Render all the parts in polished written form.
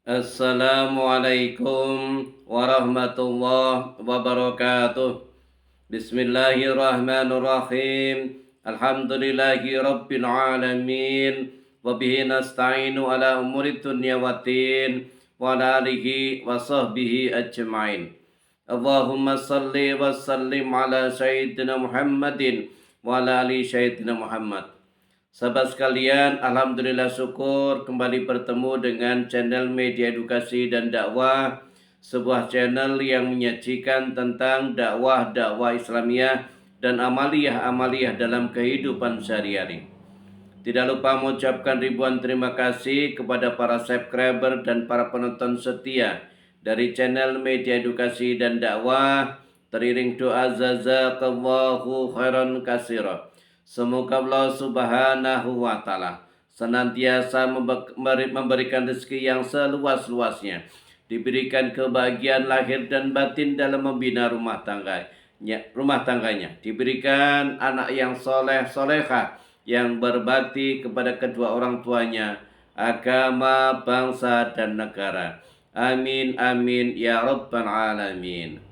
Assalamualaikum warahmatullahi wabarakatuh. Bismillahirrahmanirrahim. Alhamdulillahi rabbil alamin. Wabihi nasta'inu ala umuri dunya waddin. Wa ala alihi wa sahbihi ajma'in. Allahumma salli wa sallim ala sayyidina Muhammadin wa ala ali sayyidina Muhammad. Sahabat sekalian, alhamdulillah syukur kembali bertemu dengan channel Media Edukasi dan Dakwah, sebuah channel yang menyajikan tentang dakwah-dakwah Islamiyah dan amaliyah-amaliyah dalam kehidupan sehari-hari. Tidak lupa mengucapkan ribuan terima kasih kepada para subscriber dan para penonton setia dari channel Media Edukasi dan Dakwah. Teriring doa jazakallahu khairan katsira. Semoga Allah Subhanahu wa taala senantiasa memberikan rezeki yang seluas-luasnya, diberikan kebahagiaan lahir dan batin dalam membina rumah tangganya, diberikan anak yang soleh solehah yang berbakti kepada kedua orang tuanya, agama, bangsa, dan negara. Amin amin ya rabbal alamin.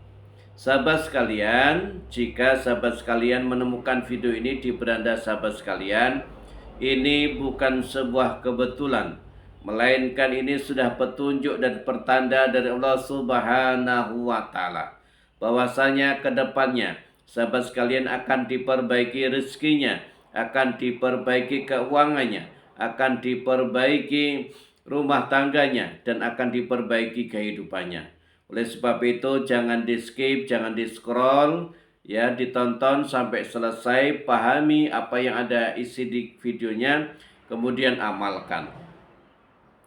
Sahabat sekalian, jika sahabat sekalian menemukan video ini di beranda sahabat sekalian, ini bukan sebuah kebetulan, melainkan ini sudah petunjuk dan pertanda dari Allah Subhanahu wa taala bahwasanya ke depannya sahabat sekalian akan diperbaiki rezekinya, akan diperbaiki keuangannya, akan diperbaiki rumah tangganya, dan akan diperbaiki kehidupannya. Oleh sebab itu jangan di skip, jangan di scroll, ya, ditonton sampai selesai, pahami apa yang ada isi di videonya, kemudian amalkan.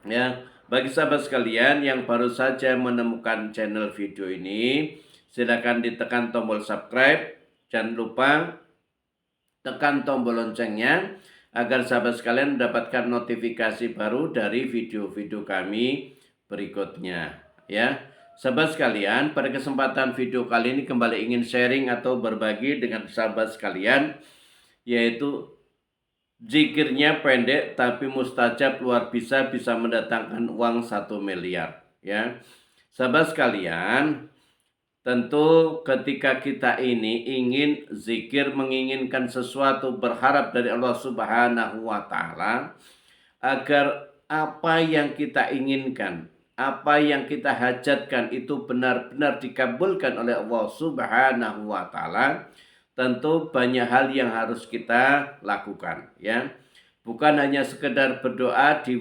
Ya, bagi sahabat sekalian yang baru saja menemukan channel video ini, silakan ditekan tombol subscribe, jangan lupa tekan tombol loncengnya agar sahabat sekalian mendapatkan notifikasi baru dari video-video kami berikutnya, ya. Sahabat sekalian, pada kesempatan video kali ini kembali ingin sharing atau berbagi dengan sahabat sekalian, yaitu zikirnya pendek tapi mustajab luar biasa, bisa mendatangkan uang 1 miliar, ya. Sahabat sekalian, tentu ketika kita ini ingin zikir, menginginkan sesuatu, berharap dari Allah Subhanahu wa taala agar apa yang kita inginkan, apa yang kita hajatkan itu benar-benar dikabulkan oleh Allah Subhanahu wa taala, tentu banyak hal yang harus kita lakukan, ya. Bukan hanya sekedar berdoa di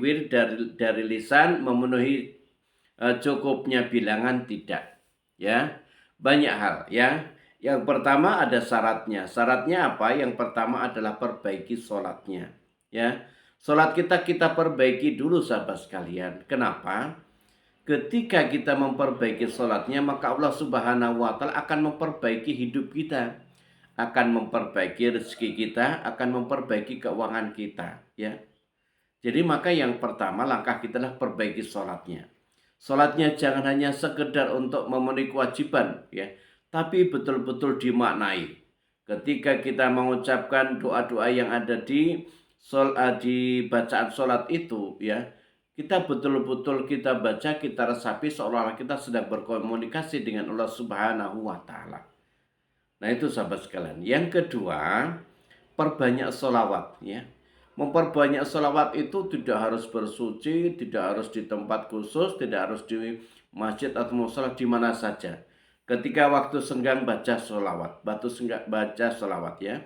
dari lisan memenuhi cukupnya bilangan, tidak, ya. Banyak hal, ya. Yang pertama ada syaratnya. Syaratnya apa? Yang pertama adalah perbaiki sholatnya, ya. Sholat kita perbaiki dulu sahabat sekalian. Kenapa? Ketika kita memperbaiki sholatnya, maka Allah Subhanahu wa taala akan memperbaiki hidup kita, akan memperbaiki rezeki kita, akan memperbaiki keuangan kita, ya. Jadi maka yang pertama langkah kita adalah perbaiki sholatnya. Sholatnya jangan hanya sekedar untuk memenuhi kewajiban, ya, tapi betul-betul dimaknai. Ketika kita mengucapkan doa-doa yang ada di bacaan sholat itu, ya, kita betul-betul kita baca, kita resapi seolah-olah kita sedang berkomunikasi dengan Allah Subhanahu wa taala. Nah, itu sahabat sekalian. Yang kedua, perbanyak sholawat, ya. Memperbanyak sholawat itu tidak harus bersuci, tidak harus di tempat khusus, tidak harus di masjid atau musola, di mana saja. Ketika waktu senggang baca sholawat, baca sholawat, ya.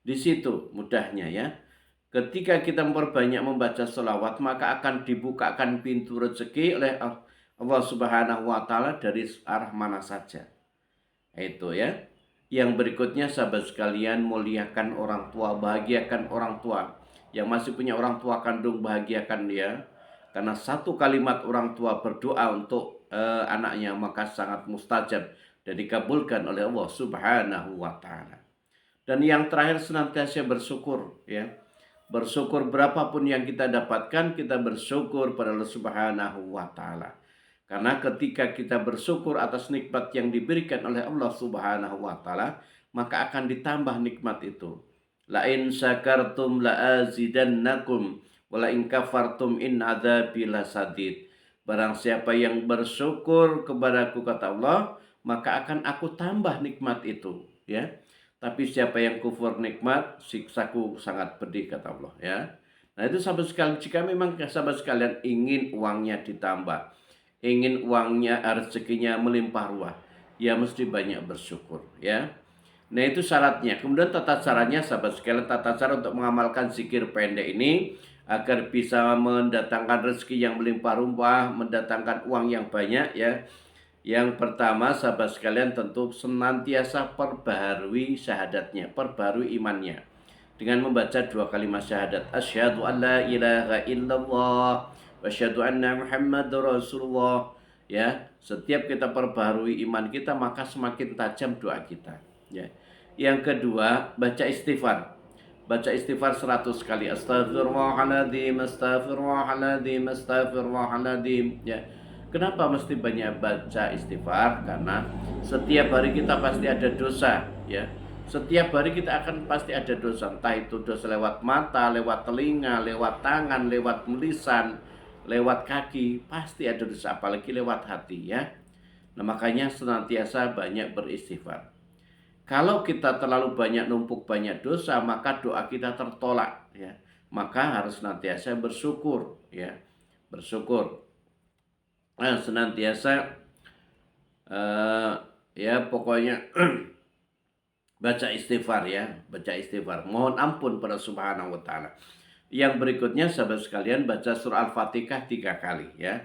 Di situ mudahnya, ya. Ketika kita memperbanyak membaca sholawat, maka akan dibukakan pintu rezeki oleh Allah Subhanahu wa taala dari arah mana saja. Itu, ya. Yang berikutnya sahabat sekalian, muliakan orang tua, bahagiakan orang tua. Yang masih punya orang tua kandung, bahagiakan dia. Karena satu kalimat orang tua berdoa untuk anaknya maka sangat mustajab dan dikabulkan oleh Allah Subhanahu wa taala. Dan yang terakhir, senantiasa bersyukur, ya. Bersyukur berapapun yang kita dapatkan, kita bersyukur pada Allah Subhanahu wa taala. Karena ketika kita bersyukur atas nikmat yang diberikan oleh Allah Subhanahu wa taala, maka akan ditambah nikmat itu. La in syakartum la azidannakum wa la in kafartum in adzabi lasadid. Barang siapa yang bersyukur kepadaku, kata Allah, maka akan aku tambah nikmat itu, ya. Tapi siapa yang kufur nikmat, siksaku sangat pedih, kata Allah, ya. Nah, itu sahabat sekalian, jika memang sahabat sekalian ingin uangnya ditambah, ingin uangnya, rezekinya melimpah ruah, ya mesti banyak bersyukur, ya. Nah, itu syaratnya. Kemudian tata caranya, sahabat sekalian, tata cara untuk mengamalkan zikir pendek ini agar bisa mendatangkan rezeki yang melimpah ruah, mendatangkan uang yang banyak, ya. Yang pertama, sahabat sekalian, tentu senantiasa perbaharui syahadatnya, perbaharui imannya dengan membaca 2 kalimat syahadat. Asyhadu an la ilaha illallah wa asyhadu anna Muhammadar Rasulullah. Ya, setiap kita perbaharui iman kita, maka semakin tajam doa kita, ya. Yang kedua, baca istighfar. Baca istighfar 100 kali. Astagfirullahaladzim, astagfirullahaladzim, astagfirullahaladzim, ya. Kenapa mesti banyak baca istighfar? Karena setiap hari kita pasti ada dosa, ya. Setiap hari kita akan pasti ada dosa, entah itu dosa lewat mata, lewat telinga, lewat tangan, lewat lisan, lewat kaki, pasti ada dosa, apalagi lewat hati, ya. Nah, makanya senantiasa banyak beristighfar. Kalau kita terlalu banyak numpuk banyak dosa, maka doa kita tertolak, ya. Maka harus senantiasa bersyukur, ya. Bersyukur. Nah, senantiasa ya pokoknya baca istighfar, ya. Baca istighfar. Mohon ampun pada Subhanahu wa taala. Yang berikutnya, sahabat sekalian, baca surah Al-Fatihah 3 kali, ya.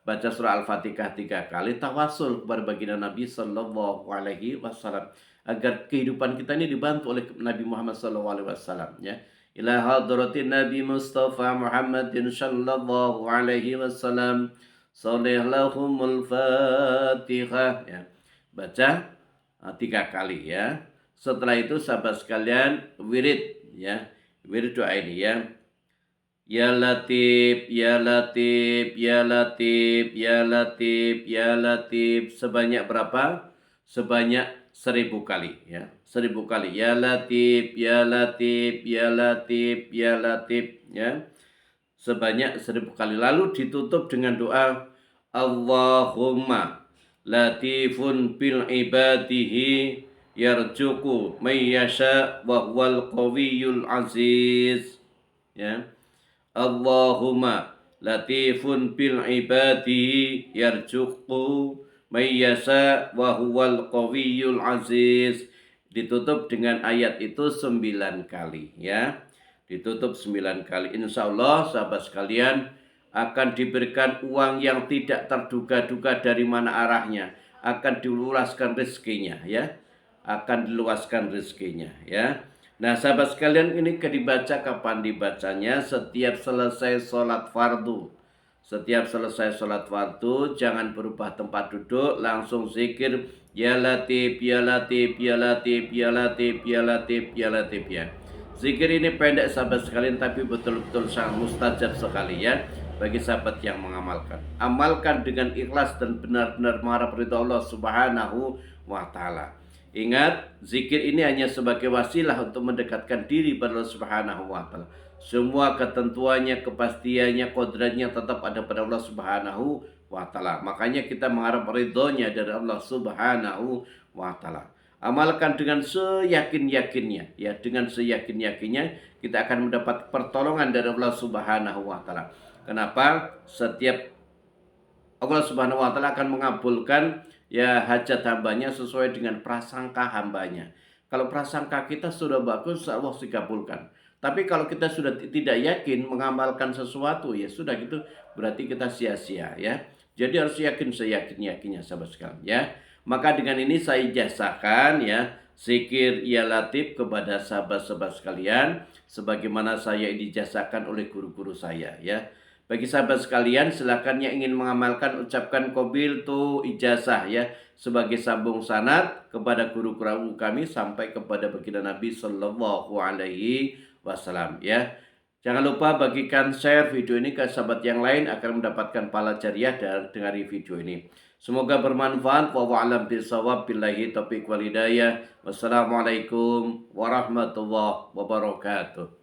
Baca surah Al-Fatihah 3 kali, tawasul kepada baginda Nabi Sallallahu Alaihi Wasallam agar kehidupan kita ini dibantu oleh Nabi Muhammad Sallallahu Alaihi Wasallam, ya. Ila hadratin Nabi Mustafa Muhammadin Sallallahu Alaihi Wasallam, salih lahumul Fatihah, ya. Baca 3 kali, ya. Setelah itu, sahabat sekalian, wirid, ya. Wirid doa ini, ya. Ya Latif, Ya Latif, Ya Latif, Ya Latif, Ya Latif. Sebanyak berapa? Sebanyak 1000 kali, ya. 1000 kali. Ya Latif, Ya Latif, Ya Latif, Ya Latif, ya. Sebanyak 1000 kali. Lalu ditutup dengan doa Allahumma latifun bil ibadihi yarjuku mayyasha wa huwal qawiyul aziz, ya. Allahumma latifun bil ibadihi yarzuqu mayyasa wa huwal qawiyul aziz. Ditutup dengan ayat itu 9 kali, ya. Ditutup 9 kali. Insya Allah, sahabat sekalian, akan diberikan uang yang tidak terduga-duga dari mana arahnya. Akan diluaskan rezekinya, ya. Akan diluaskan rezekinya, ya. Nah, sahabat sekalian, ini dibaca kapan dibacanya? Setiap selesai sholat fardu. Setiap selesai sholat fardu, jangan berubah tempat duduk, langsung zikir Ya Latif, Ya Latif, Ya Latif, Ya Latif, Ya Latif, Ya Latif, ya. Zikir ini pendek, sahabat sekalian, tapi betul-betul sangat mustajab sekali, ya, bagi sahabat yang mengamalkan. Amalkan dengan ikhlas dan benar-benar mengharap ridha Allah Subhanahu wa taala. Ingat, zikir ini hanya sebagai wasilah untuk mendekatkan diri pada Allah Subhanahu wa taala. Semua ketentuannya, kepastiannya, kodratnya tetap ada pada Allah Subhanahu wa taala. Makanya kita mengharap ridhonya dari Allah Subhanahu wa taala. Amalkan dengan seyakin-yakinnya, ya, dengan seyakin-yakinnya kita akan mendapat pertolongan dari Allah Subhanahu wa taala. Kenapa? Setiap Allah Subhanahu wa taala akan mengabulkan, ya, hajat hambanya sesuai dengan prasangka hambanya. Kalau prasangka kita sudah bagus, Allah dikabulkan. Tapi kalau kita sudah tidak yakin mengamalkan sesuatu, ya sudah gitu, berarti kita sia-sia, ya. Jadi harus yakin seyakin-yakinnya, sahabat sekalian, ya. Maka dengan ini saya ijazahkan, ya, zikir Ya Latif kepada sahabat-sahabat sekalian sebagaimana saya dijazahkan oleh guru-guru saya, ya. Bagi sahabat sekalian, silakan yang ingin mengamalkan, ucapkan qabil tu ijazah, ya, sebagai sambung sanad kepada guru-guru kami sampai kepada baginda Nabi Sallallahu Alaihi Wasallam, ya. Jangan lupa bagikan share video ini ke sahabat yang lain agar mendapatkan pahala jariah dari video ini. Semoga bermanfaat. Wallahu a'lam bishawab. Billahi taufiq wal hidayah. Wassalamualaikum warahmatullahi wabarakatuh.